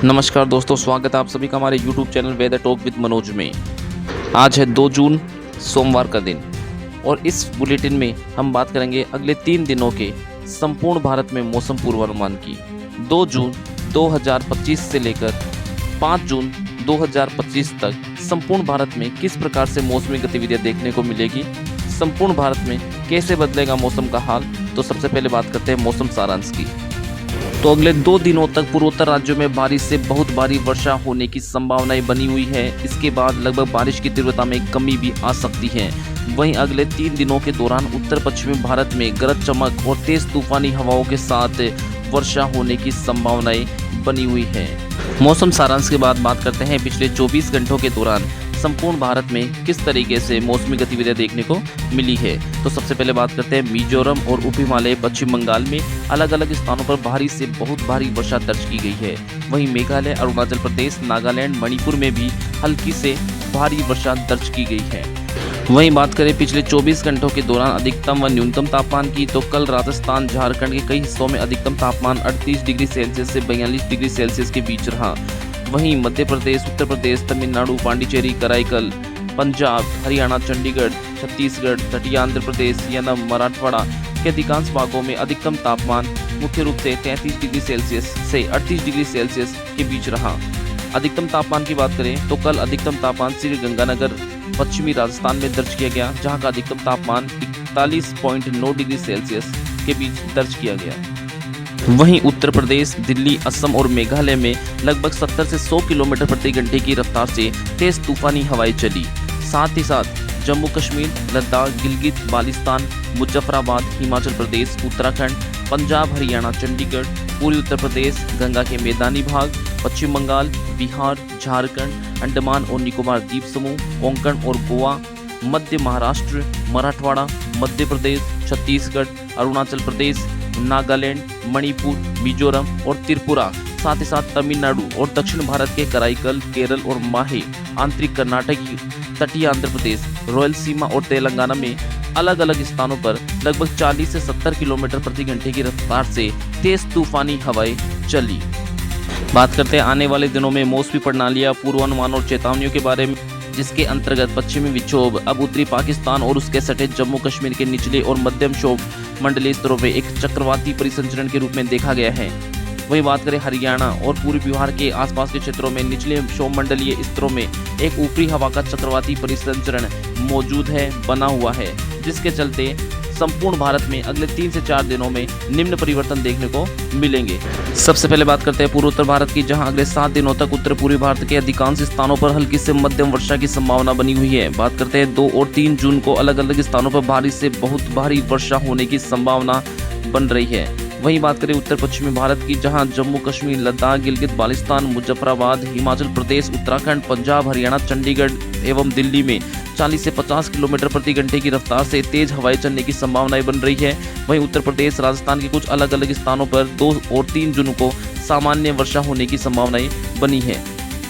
नमस्कार दोस्तों, स्वागत है आप सभी का हमारे YouTube channel weather talk with Manoj में। आज है 2 जून सोमवार का दिन और इस बुलेटिन में हम बात करेंगे अगले 3 दिनों के संपूर्ण भारत में मौसम पूर्वानुमान की। 2 जून 2025 से लेकर 5 जून 2025 तक संपूर्ण भारत में किस प्रकार से मौसमी गतिविधियां देखने को मिलेगी, संपूर्ण भारत में कैसे बदलेगा मौसम का हाल। तो सबसे पहले बात करते हैं मौसम सारांश की। तो अगले 2 दिनों तक पूर्वोत्तर राज्यों में बारिश से बहुत भारी वर्षा होने की संभावनाएं बनी हुई है। इसके बाद लगभग बारिश की तीव्रता में कमी भी आ सकती है। वहीं अगले 3 दिनों के दौरान उत्तर पश्चिमी भारत में गरज चमक और तेज तूफानी हवाओं के साथ वर्षा होने की संभावनाएं बनी हुई है। मौसम सारांश के बाद बात करते हैं पिछले 24 घंटों के दौरान संपूर्ण भारत में किस तरीके से मौसमी गतिविधियां देखने को मिली है। तो सबसे पहले बात करते हैं मिजोरम और उप हिमालय पश्चिम बंगाल में अलग अलग स्थानों पर भारी से बहुत भारी वर्षा दर्ज की गई है। वहीं मेघालय, अरुणाचल प्रदेश, नागालैंड, मणिपुर में भी हल्की से भारी वर्षा दर्ज की गई है। वहीं बात करें पिछले 24 घंटों के दौरान अधिकतम व न्यूनतम तापमान की, तो कल राजस्थान, झारखंड के कई हिस्सों में अधिकतम तापमान 38 डिग्री सेल्सियस से 42 डिग्री सेल्सियस के बीच रहा। वहीं मध्य प्रदेश, उत्तर प्रदेश, तमिलनाडु, पांडिचेरी, कराईकल, पंजाब, हरियाणा, चंडीगढ़, छत्तीसगढ़, तटीय आंध्र प्रदेश यानी मराठवाड़ा के अधिकांश भागों में अधिकतम तापमान मुख्य रूप से 33 डिग्री सेल्सियस से 38 डिग्री सेल्सियस के बीच रहा। अधिकतम तापमान की बात करें तो कल अधिकतम तापमान श्री गंगानगर, पश्चिमी राजस्थान में दर्ज किया गया, जहां का अधिकतम तापमान 41.9 डिग्री सेल्सियस के बीच दर्ज किया गया। वहीं उत्तर प्रदेश, दिल्ली, असम और मेघालय में लगभग 70 से 100 किलोमीटर प्रति घंटे की रफ्तार से तेज तूफानी हवाएं चली। साथ ही साथ जम्मू कश्मीर, लद्दाख, गिलगित बाल्टिस्तान, मुजफ्फराबाद, हिमाचल प्रदेश, उत्तराखंड, पंजाब, हरियाणा, चंडीगढ़, पूर्वी उत्तर प्रदेश, गंगा के मैदानी भाग, पश्चिम बंगाल, बिहार, झारखंड, अंडमान और निकोबार द्वीप समूह, कोंकण और गोवा, मध्य महाराष्ट्र, मराठवाड़ा, मध्य प्रदेश, छत्तीसगढ़, अरुणाचल प्रदेश, नागालैंड, मणिपुर, मिजोरम और त्रिपुरा, साथ ही साथ तमिलनाडु और दक्षिण भारत के कराईकल, केरल और माहे, आंतरिक कर्नाटक, तटीय आंध्र प्रदेश, रायलसीमा और तेलंगाना में अलग अलग स्थानों पर लगभग 40 से 70 किलोमीटर प्रति घंटे की रफ्तार से तेज तूफानी हवाएं चली। बात करते हैं आने वाले दिनों में मौसमी प्रणालियां, पूर्वानुमान और चेतावनियों के बारे में, जिसके अंतर्गत पश्चिमी विक्षोभ अब उत्तरी पाकिस्तान और उसके सटे जम्मू कश्मीर के निचले और मध्यम क्षोभ मंडलीय स्तरों में एक चक्रवाती परिसंचरण के रूप में देखा गया है। वहीं बात करें हरियाणा और पूर्वी बिहार के आसपास के क्षेत्रों में निचले क्षोभ मंडलीय स्तरों में एक ऊपरी हवा का चक्रवाती परिसंचरण मौजूद है, बना हुआ है, जिसके चलते संपूर्ण भारत में अगले 3 से 4 दिनों में निम्न परिवर्तन देखने को मिलेंगे। सबसे पहले बात करते हैं पूर्वोत्तर भारत की, जहां अगले 7 दिनों तक उत्तर पूर्वी भारत के अधिकांश स्थानों पर हल्की से मध्यम वर्षा की संभावना बनी हुई है। बात करते हैं 2 और 3 जून को अलग अलग स्थानों पर भारी से बहुत भारी वर्षा होने की संभावना बन रही है। वहीं बात करें उत्तर पश्चिमी भारत की, जहां जम्मू कश्मीर, लद्दाख, गिलगित बाल्टिस्तान, मुजफ्फराबाद, हिमाचल प्रदेश, उत्तराखंड, पंजाब, हरियाणा, चंडीगढ़ एवं दिल्ली में 40 से 50 किलोमीटर प्रति घंटे की रफ्तार से तेज हवाएं चलने की संभावनाएं बन रही है। वहीं उत्तर प्रदेश, राजस्थान के कुछ अलग अलग स्थानों पर 2 और 3 जून को सामान्य वर्षा होने की संभावनाएं बनी है।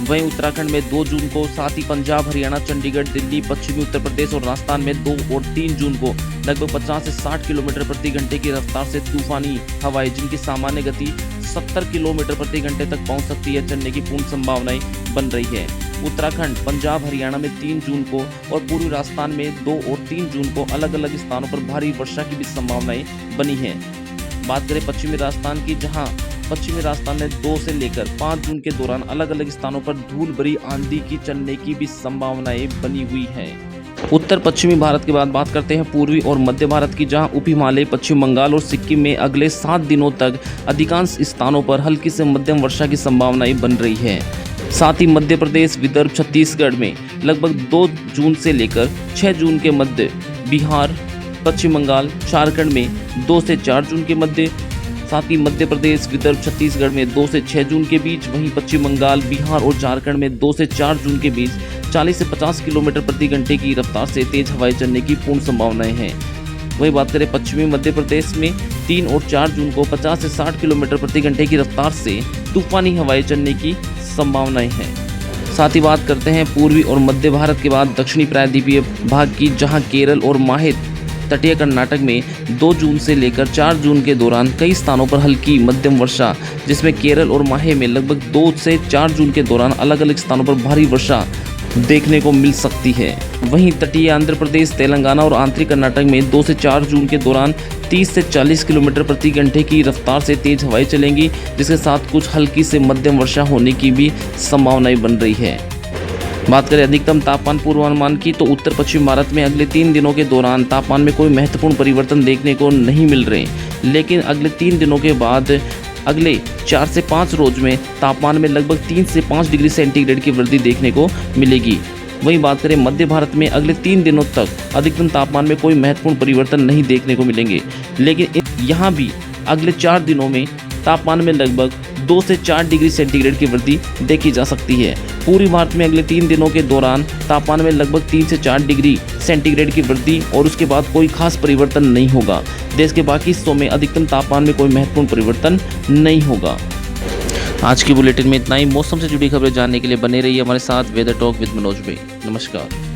वहीं उत्तराखंड में 2 जून को, साथ ही पंजाब, हरियाणा, चंडीगढ़, दिल्ली, पश्चिमी उत्तर प्रदेश और राजस्थान में 2 और 3 जून को लगभग 50 से 60 किलोमीटर प्रति घंटे की रफ्तार से तूफानी हवाएं, जिनकी सामान्य गति 70 किलोमीटर प्रति घंटे तक पहुंच सकती है, चलने की पूर्ण संभावनाएं बन रही है। उत्तराखंड, पंजाब, हरियाणा में 3 जून को और पूर्वी राजस्थान में 2 और 3 जून को अलग अलग स्थानों पर भारी वर्षा की भी संभावनाएं बनी है। बात करें पश्चिमी राजस्थान की, जहां पश्चिमी राजस्थान में 2 से लेकर 5 जून के दौरान अलग अलग स्थानों पर धूल भरी आंधी की चलने की भी संभावनाएं बनी हुई है। उत्तर पश्चिमी भारत के बाद बात करते हैं पूर्वी और मध्य भारत की, जहां उप हिमालय, पश्चिम बंगाल और सिक्किम में अगले 7 दिनों तक अधिकांश स्थानों पर हल्की से मध्यम वर्षा की संभावनाएं बन रही है। साथ ही मध्य प्रदेश, विदर्भ, छत्तीसगढ़ में लगभग 2 जून से लेकर 6 जून के मध्य, बिहार, पश्चिम बंगाल, झारखंड में 2 से 4 जून के मध्य, साथ ही मध्य प्रदेश, विदर्भ, छत्तीसगढ़ में 2 से 6 जून के बीच, वहीं पश्चिम बंगाल, बिहार और झारखंड में 2 से 4 जून के बीच 40 से 50 किलोमीटर प्रति घंटे की रफ्तार से तेज हवाएं चलने की पूर्ण संभावनाएं हैं। वहीं बात करें पश्चिमी मध्य प्रदेश में 3 और 4 जून को 50 से 60 किलोमीटर प्रति घंटे की रफ्तार से तूफानी हवाएं चलने की संभावनाएं हैं। साथ ही बात करते हैं पूर्वी और मध्य भारत के बाद दक्षिणी प्रायद्वीपीय भाग की, जहां केरल और माहे, तटीय कर्नाटक में 2 जून से लेकर 4 जून के दौरान कई स्थानों पर हल्की मध्यम वर्षा, जिसमें केरल और माहे में लगभग 2 से 4 जून के दौरान अलग अलग स्थानों पर भारी वर्षा देखने को मिल सकती है। वहीं तटीय आंध्र प्रदेश, तेलंगाना और आंतरिक कर्नाटक में 2 से 4 जून के दौरान 30 से 40 किलोमीटर प्रति घंटे की रफ्तार से तेज हवाएं चलेंगी, जिसके साथ कुछ हल्की से मध्यम वर्षा होने की भी संभावनाएं बन रही है। बात करें अधिकतम तापमान पूर्वानुमान की, तो उत्तर पश्चिम भारत में अगले 3 दिनों के दौरान तापमान में कोई महत्वपूर्ण परिवर्तन देखने को नहीं मिल रहे, लेकिन अगले 3 दिनों के बाद अगले 4 से 5 रोज में तापमान में लगभग 3 से 5 डिग्री सेंटीग्रेड की वृद्धि देखने को मिलेगी। वहीं बात करें मध्य भारत में अगले 3 दिनों तक अधिकतम तापमान में कोई महत्वपूर्ण परिवर्तन नहीं देखने को मिलेंगे, लेकिन यहाँ भी अगले 4 दिनों में तापमान में लगभग 2 से 4 डिग्री सेंटीग्रेड की वृद्धि देखी जा सकती है। पूर्वी भारत में अगले 3 दिनों के दौरान तापमान में लगभग 3 से 4 डिग्री सेंटीग्रेड की वृद्धि और उसके बाद कोई खास परिवर्तन नहीं होगा। देश के बाकी हिस्सों में अधिकतम तापमान में कोई महत्वपूर्ण परिवर्तन नहीं होगा। आज की बुलेटिन में इतना ही। मौसम से जुड़ी खबरें जानने के लिए बने रहिए हमारे साथ वेदर टॉक विद मनोज में। नमस्कार।